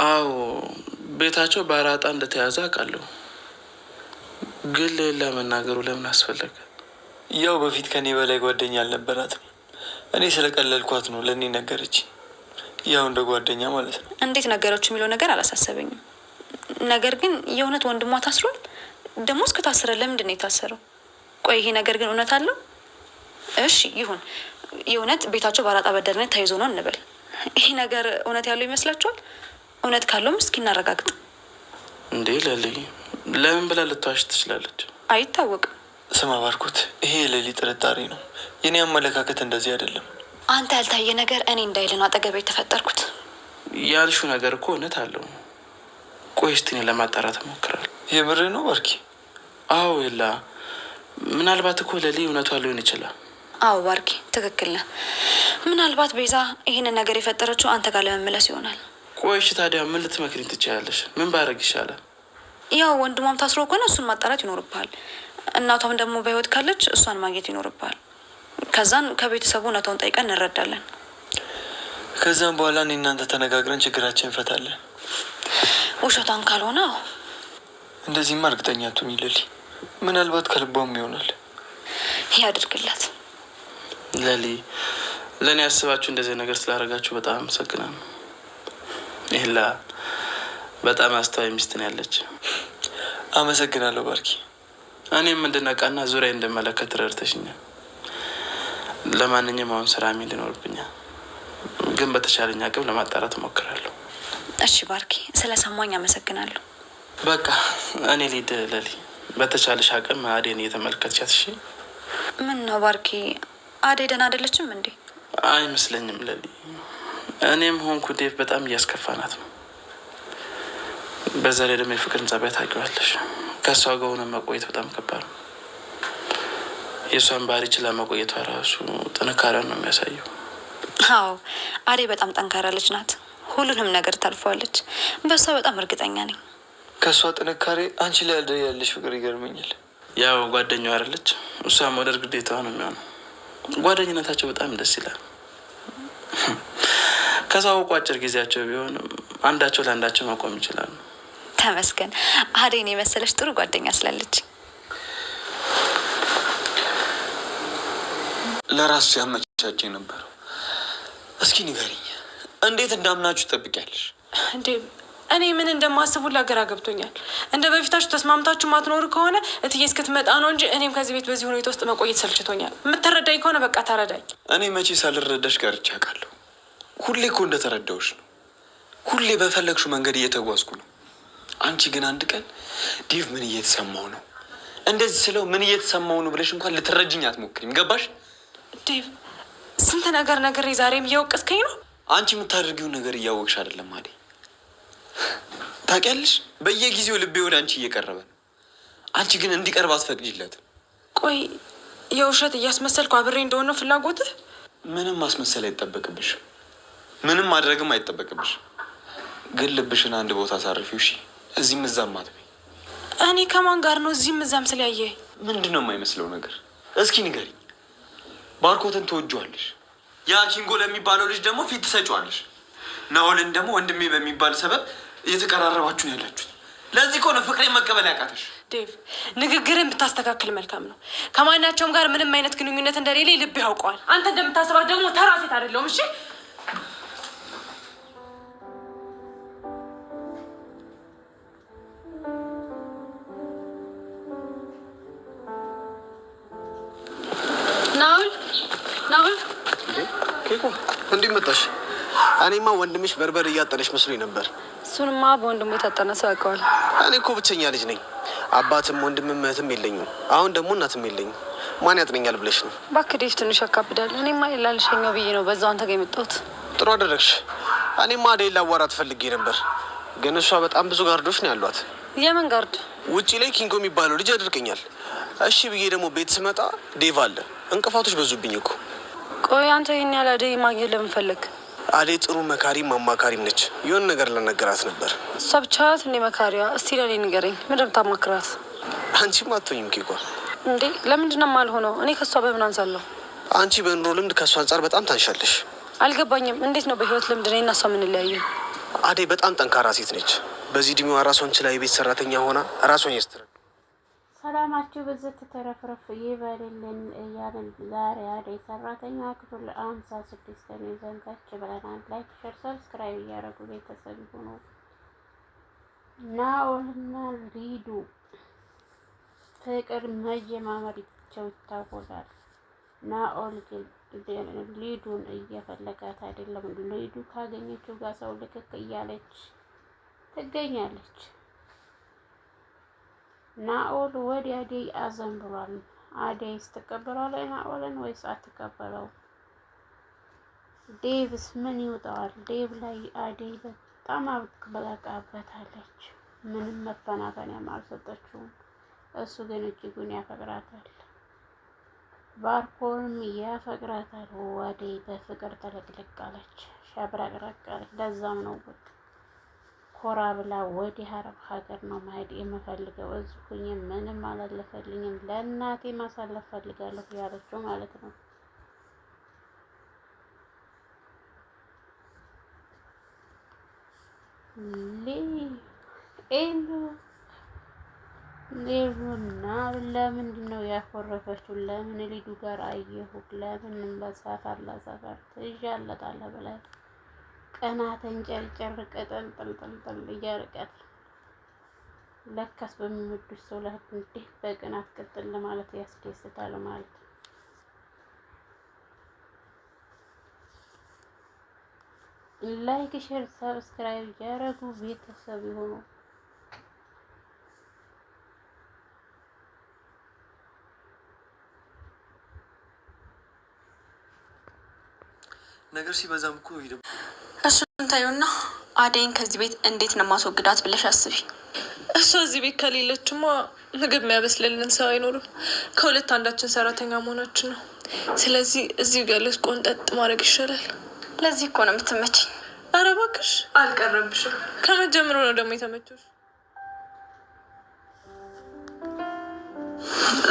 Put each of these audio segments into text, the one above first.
አዎ ቤታቸው በአራጣ እንደተያዘ አውቃለሁ። ግን ሌላ መናገሩ ለምን አስፈለገ? ያው በፊት ከኔ በላይ ጓደኛ አልነበራትም። እኔ ስለቀለልኳት ነው ለእኔ ነገረች። ያው እንደ ጓደኛ ማለት ነው። እንዴት ነገሮች የሚለው ነገር አላሳሰበኝም። ነገር ግን የእውነት ወንድሟ ታስሯል? ደግሞ እስከታሰረ ለምንድን ነው የታሰረው? ቆይ ይሄ ነገር ግን እውነት አለው? እሺ ይሁን፣ የእውነት ቤታቸው በአራጣ በደርነት ተይዞ ነው እንበል። ይሄ ነገር እውነት ያለው ይመስላችኋል? እውነት ካለውም እስኪ እናረጋግጥ። እንዴ ለሊ ለምን ብላ ልትዋሽ ትችላለች? አይታወቅም። ስማ ባርኮት፣ ይሄ የሌሊ ጥርጣሬ ነው። የኔ አመለካከት እንደዚህ አይደለም። አንተ ያልታየ ነገር እኔ እንዳይል ነው አጠገቤ የተፈጠርኩት። ያልሽው ነገር እኮ እውነት አለው። ቆይ እስቲ እኔ ለማጣራት እሞክራለሁ። የምር ነው ባርኪ? አዎ የላ ምናልባት እኮ ለሊ እውነቷ ሊሆን ይችላል። አዎ ባርኪ ትክክል ነህ። ምናልባት ቤዛ ይህንን ነገር የፈጠረችው አንተ ጋር ለመመለስ ይሆናል። ቆይ እሺ ታዲያ ምን ልትመክሪኝ ትችላለሽ? ምን ባረግ ይሻላል? ያው ወንድሟም ታስሮ ከሆነ እሱን ማጣራት ይኖርብሃል። እናቷም ደግሞ በህይወት ካለች እሷን ማግኘት ይኖርብሃል። ከዛን ከቤተሰቡ እውነታውን ጠይቀን እንረዳለን። ከዛም በኋላ እኔ እናንተ ተነጋግረን ችግራችን እንፈታለን። ውሸቷን ካልሆነ እንደዚህማ እርግጠኛ አትሁኝ ሌሊ። ምናልባት ከልቧም ይሆናል። ያድርግላት። ለሊ ለእኔ ያስባችሁ እንደዚህ ነገር ስላደረጋችሁ በጣም አመሰግናለሁ። ይህላ በጣም አስተዋይ ሚስት ነው ያለች። አመሰግናለሁ ባርኪ። እኔም እንድነቃና ዙሪያ እንድመለከት ረድተሽኛል። ለማንኛውም አሁን ስራ መሄድ ይኖርብኛል፣ ግን በተቻለኝ አቅም ለማጣራት እሞክራለሁ። እሺ ባርኪ፣ ስለሰማኝ አመሰግናለሁ። በቃ እኔ ልሂድ ለሊ። በተቻለሽ አቅም አዴን እየተመለከትሻት እሺ? ምን ነው ባርኪ፣ አዴ ደህና አይደለችም እንዴ? አይመስለኝም ለሊ። እኔም ሆንኩ ዴቭ በጣም እያስከፋናት ነው። በዛ ላይ ደግሞ የፍቅርን ጸባይ ታውቂዋለሽ። ከእሷ ጋር ሆነ መቆየት በጣም ከባድ ነው። የእሷን ባህሪ ችላ መቆየቷ ራሱ ጥንካሬን ነው የሚያሳየው። አዎ አዴ በጣም ጠንካራ ልጅ ናት። ሁሉንም ነገር ታልፈዋለች። በእሷ በጣም እርግጠኛ ነኝ። ከእሷ ጥንካሬ አንቺ ላይ ያለሽ ፍቅር ይገርመኛል። ያው ጓደኛዋ አይደለች፣ እሷ መውደድ ግዴታዋ ነው የሚሆነው። ጓደኝነታቸው በጣም ደስ ይላል። ከዛው አጭር ጊዜያቸው ቢሆንም አንዳቸው ለአንዳቸው መቆም ይችላሉ። ተመስገን አዴን የመሰለች ጥሩ ጓደኛ ስላለች። ለራሱ ያመቻቸ ነበር። እስኪ ንገሪኝ፣ እንዴት እንዳምናችሁ ትጠብቂያለሽ? እንዴ እኔ ምን እንደማስቡ ላገራ ገብቶኛል። እንደ በፊታችሁ ተስማምታችሁ ማትኖሩ ከሆነ እትዬ እስክትመጣ ነው እንጂ እኔም ከዚህ ቤት በዚህ ሁኔታ ውስጥ መቆየት ሰልችቶኛል። የምትረዳኝ ከሆነ በቃ ተረዳኝ። እኔ መቼ ሳልረዳሽ ቀርቼ አውቃለሁ? ሁሌ እኮ እንደተረዳሁሽ ነው። ሁሌ በፈለግሽው መንገድ እየተጓዝኩ ነው። አንቺ ግን አንድ ቀን ዴቭ ምን እየተሰማው ነው እንደዚህ ስለው ምን እየተሰማው ነው ብለሽ እንኳን ልትረጅኝ አትሞክሪም። ገባሽ? ዴቭ ስንት ነገር ዛሬም እየወቀስከኝ ነው። አንቺ የምታደርጊውን ነገር እያወቅሽ አይደለም አዴ። ታውቂያለሽ፣ በየጊዜው ልቤ ወደ አንቺ እየቀረበ ነው። አንቺ ግን እንዲቀርብ አትፈቅጂለትም። ቆይ የውሸት እያስመሰልኩ አብሬ እንደሆነ ፍላጎትህ? ምንም ማስመሰል አይጠበቅብሽም፣ ምንም ማድረግም አይጠበቅብሽም። ግን ልብሽን አንድ ቦታ አሳርፊው እሺ? እዚህም እዛም አትበይ። እኔ ከማን ጋር ነው እዚህም እዛም ስለያየ? ምንድን ነው የማይመስለው ነገር? እስኪ ንገሪኝ። ባርኮትን ትወጂዋለሽ፣ ያ ኪንጎ ለሚባለው ልጅ ደግሞ ፊት ትሰጪዋለሽ። ናኦልን ደግሞ ወንድሜ በሚባል ሰበብ እየተቀራረባችሁ ነው ያላችሁት። ለዚህ ከሆነ ፍቅሬን መቀበል ያቃተሽ። ዴቭ ንግግርን ብታስተካክል መልካም ነው። ከማናቸውም ጋር ምንም አይነት ግንኙነት እንደሌለ ልብ ያውቀዋል። አንተ እንደምታስባት ደግሞ ተራ ሴት አይደለሁም። እሺ ናኦል ኬኮ እንዴት መጣሽ? እኔማ ወንድምሽ በርበር እያጠነሽ መስሎኝ ነበር። እሱንማ በወንድሙ የታጠነ ሰው ያውቀዋል። እኔ እኮ ብቸኛ ልጅ ነኝ። አባትም ወንድምም እህትም የለኝም። አሁን ደግሞ እናትም የለኝም። ማን ያጥነኛል ብለሽ ነው? እባክህ ዴቭ ትንሽ ያካብዳል። እኔማ ላልሸኘው ብዬ ነው በዛው አንተ ጋር የመጣሁት። ጥሩ አደረግሽ። እኔማ አደይን ላዋራት ፈልጌ ነበር፣ ግን እሷ በጣም ብዙ ጋርዶች ነው ያሏት። የምን ጋርድ? ውጪ ላይ ኪንጎ የሚባለው ልጅ ያደርገኛል። እሺ ብዬ ደግሞ ቤት ስመጣ ዴቭ አለ። እንቅፋቶች በዙብኝ እኮ። ቆይ አንተ ይህን ያለ አደይ ማግኘት ለምን ፈለግ? አደይ ጥሩ መካሪም አማካሪም ነች። የሆነ ነገር ልነገራት ነበር። እሷ ብቻ ናት እንዴ መካሪያ? እስቲ ለኔ ንገረኝ፣ ምንድን ነው የምታማክራት? አንቺም አትሆኝም ኬኳ። እንዴ ለምንድን ነው የማልሆነው? እኔ ከእሷ በምን አንሳለሁ? አንቺ በኑሮ ልምድ ከእሷ አንጻር በጣም ታንሻለሽ። አልገባኝም። እንዴት ነው በህይወት ልምድ እኔ እና እሷ የምንለያየው? አደይ በጣም ጠንካራ ሴት ነች። በዚህ እድሜዋ ራሷን ችላ የቤት ሰራተኛ ሆና ራሷን ያስተዳድራለች። ሰላማችሁ ብዝት ተረፍረፍ ይበልልን እያልን ዛሬ አደይ ሰራተኛ ክፍል 56 ይዘንታች ብለናል። ላይክ፣ ሼር፣ ሰብስክራይብ እያደረጉ ቤተሰብ ይሁኑ። ናኦልና ሊዱ ፍቅር መጀማመራቸው ይታወቃል። ናኦል ግን ሊዱን እየፈለጋት አይደለም። ሊዱ ካገኘችው ጋር ሰው ልክክ እያለች ትገኛለች። ናኦል ወደ አደይ አዘን ብሏል። አደይስ ትቀበላለች ናኦልን ወይስ አትቀበለው? ዴቭስ ምን ይውጣዋል? ዴቭ ላይ አደይ በጣም አብቅበቃበታለች። ምንም መፈናፈኛም አልሰጠችውም። እሱ ግን እጅጉን ያፈቅራታል። ባርኮንም ያፈቅራታል። አደይ በፍቅር ተለቅልቃለች፣ ሸብረቅረቃለች። ለዛም ነው ኮራ ብላ ወደ አረብ ሀገር ነው መሄድ የምፈልገው፣ እዚሁ ሁኜ ምንም አላለፈልኝም፣ ለእናቴ ማሳለፍ ፈልጋለሁ ያለችው ማለት ነው። ሌሉና ለምንድን ነው ያኮረፈችው? ለምን ሊዱ ጋር አየሁ? ለምን በሰፈር ለሰፈር ትዣለታለህ ብለህ ቀናተን ጨርጨር ቅጥል ጥልጥልጥል እያርቀት ለካስ በሚወዱት ሰው ላይ እንዲህ በቅናት ቅጥል ማለት ያስደስታል ማለት ነው። ላይክ፣ ሼር፣ ሰብስክራይብ ያደረጉ ቤተሰብ ይሁኑ። ነገር ሲበዛም እኮ እሱን ታዩና አደይን ከዚህ ቤት እንዴት ነው ማስወግዳት ብለሽ አስቢ። እሷ እዚህ ቤት ከሌለችማ ምግብ የሚያበስልልን ሰው አይኖርም። ከሁለት አንዳችን ሰራተኛ መሆናችን ነው። ስለዚህ እዚህ ጋለስ ቆንጠጥ ማድረግ ይሻላል። ለዚህ እኮ ነው የምትመችኝ። ኧረ እባክሽ አልቀረብሽም። ከመጀመሩ ነው ደግሞ የተመቸሽ።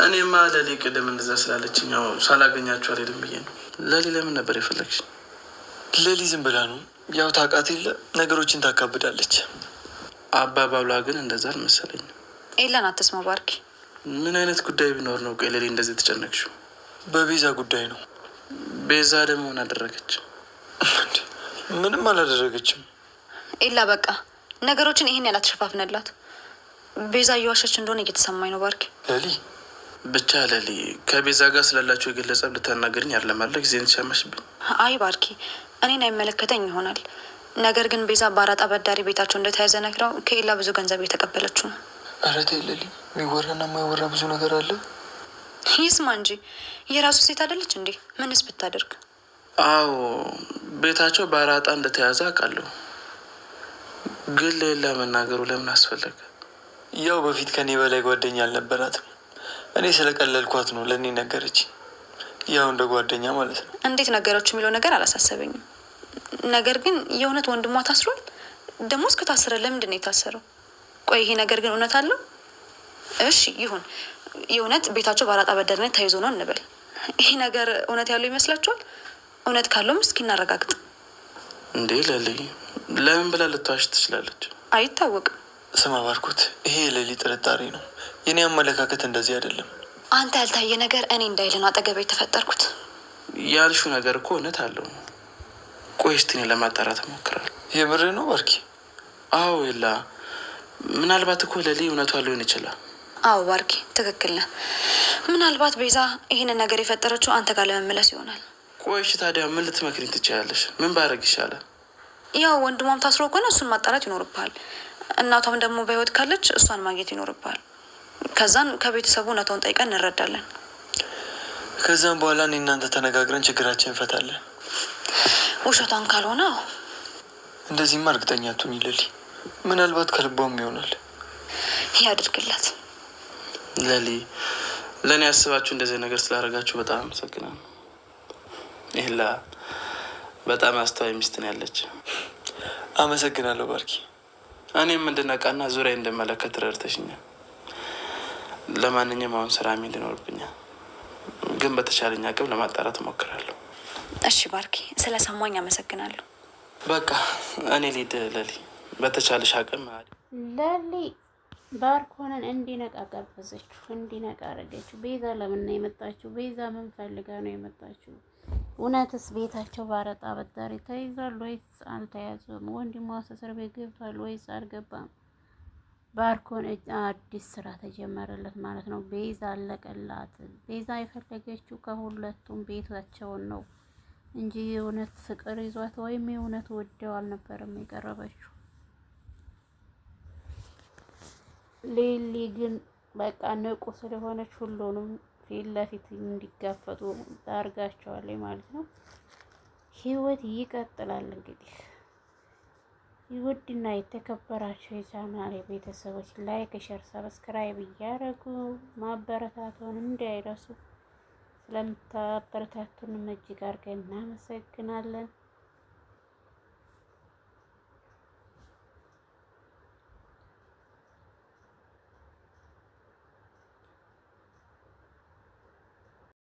እኔማ ለሊ ቅድም እንደዛ ስላለችኝ ያው ሳላገኛችሁ አልሄድም ብዬ ነው። ለሊ ለምን ነበር የፈለግሽ? ለሊ ዝም ብላ ነው። ያው ታውቃት የለ ነገሮችን ታካብዳለች። አባባሏ ግን እንደዛ አልመሰለኝም። ኤላን አትስማው ባርኪ። ምን አይነት ጉዳይ ቢኖር ነው ቆይ ለሊ እንደዚህ ተጨነቅሽው? በቤዛ ጉዳይ ነው። ቤዛ ደግሞ ምን አደረገች? ምንም አላደረገችም። ኤላ በቃ ነገሮችን ይሄን ያላተሸፋፍነላት። ቤዛ እየዋሸች እንደሆነ እየተሰማኝ ነው ባርኪ። ለሊ ብቻ ለሊ ከቤዛ ጋር ስላላችሁ የግለጸብ ልታናገርኝ ያለማለ ጊዜን ተሻማሽብኝ። አይ ባርኪ እኔን አይመለከተኝ ይሆናል። ነገር ግን ቤዛ በአራጣ በዳሪ ቤታቸው እንደተያዘ ነግረው ከኤላ ብዙ ገንዘብ የተቀበለችው ነው። ኧረ ተይ ለሊ፣ የሚወራና የማይወራ ብዙ ነገር አለ። ይስማ እንጂ የራሱ ሴት አይደለች እንዴ? ምንስ ብታደርግ? አዎ ቤታቸው በአራጣ እንደተያዘ አውቃለሁ። ግን ሌላ መናገሩ ለምን አስፈለገ? ያው በፊት ከኔ በላይ ጓደኛ አልነበራትም። እኔ ስለቀለልኳት ነው ለእኔ ነገረች። ያው እንደ ጓደኛ ማለት ነው። እንዴት ነገሮች የሚለው ነገር አላሳሰበኝም። ነገር ግን የእውነት ወንድሟ ታስሯል? ደግሞ እስከታሰረ ለምንድን ነው የታሰረው? ቆይ ይሄ ነገር ግን እውነት አለው? እሺ ይሁን፣ የእውነት ቤታቸው በአራጣ በዳሪነት ተይዞ ነው እንበል። ይሄ ነገር እውነት ያለው ይመስላችኋል? እውነት ካለውም እስኪ እናረጋግጥ። እንዴ ለሊ ለምን ብላ ልትዋሽ ትችላለች? አይታወቅም። ስማ ባርኮት፣ ይሄ የሌሊ ጥርጣሬ ነው። የኔ አመለካከት እንደዚህ አይደለም። አንተ ያልታየ ነገር እኔ እንዳይል ነው አጠገቤ የተፈጠርኩት። ያልሹ ነገር እኮ እውነት አለው። ቆይ እስቲ እኔ ለማጣራት እሞክራለሁ። የምር ነው ባርኪ? አዎ የላ ምናልባት እኮ ለሊ እውነቷ ሊሆን ይችላል። አዎ ባርኪ ትክክል ነህ። ምናልባት ቤዛ ይህንን ነገር የፈጠረችው አንተ ጋር ለመመለስ ይሆናል። ቆይ እሺ ታዲያ ምን ልትመክሪኝ ትችላለሽ? ምን ባረግ ይሻላል? ያው ወንድሟም ታስሮ ከሆነ እሱን ማጣራት ይኖርብሃል። እናቷም ደግሞ በህይወት ካለች እሷን ማግኘት ይኖርብሃል። ከዛን ከቤተሰቡ እውነታውን ጠይቀን እንረዳለን። ከዛም በኋላ እኔ እናንተ ተነጋግረን ችግራችን እንፈታለን። ውሸቷን ካልሆነ እንደዚህማ እርግጠኛ አትሁኝ ለሊ። ምናልባት ከልቧም ይሆናል። ያድርግላት። ለሊ ለእኔ ያስባችሁ እንደዚህ ነገር ስላደረጋችሁ በጣም አመሰግናለሁ። ይህላ በጣም አስተዋይ ሚስትን ያለች። አመሰግናለሁ ባርኪ። እኔም እንድነቃና ዙሪያ እንደመለከት ረድተሽኛል። ለማንኛውም አሁን ስራ ሚሄድ ይኖርብኛል፣ ግን በተቻለኝ አቅም ለማጣራት እሞክራለሁ። እሺ ባርኪ፣ ስለሰማኝ አመሰግናለሁ። በቃ እኔ ልሂድ ለሊ። በተቻለሽ አቅም ለሊ ባርኮንን እንዲነቃ ጋበዘችው፣ እንዲነቃ አረገችው። ቤዛ ለምን ነው የመጣችው? ቤዛ ምን ፈልጋ ነው የመጣችው? እውነትስ ቤታቸው ባረጣ በዳሪ ተይዟል ወይስ አልተያዘም? ወንድሟ እስር ቤት ገብቷል ወይስ አልገባም? ባርኮን አዲስ ስራ ተጀመረለት ማለት ነው። ቤዛ አለቀላት። ቤዛ የፈለገችው ከሁለቱም ቤታቸውን ነው እንጂ የእውነት ፍቅር ይዟት ወይም የእውነት ወደው አልነበረም የቀረበችው። ሊሊ ግን በቃ ንቁ ስለሆነች ሁሉንም ፊት ለፊት እንዲጋፈጡ ታርጋቸዋለች ማለት ነው። ህይወት ይቀጥላል። እንግዲህ ውድና የተከበራቸው የቻናሌ ቤተሰቦች ላይክ፣ ሸር፣ ሰብስክራይብ እያደረጉ ማበረታቱን እንዳይረሱ። ስለምታበረታቱን እጅግ አድርገን እናመሰግናለን።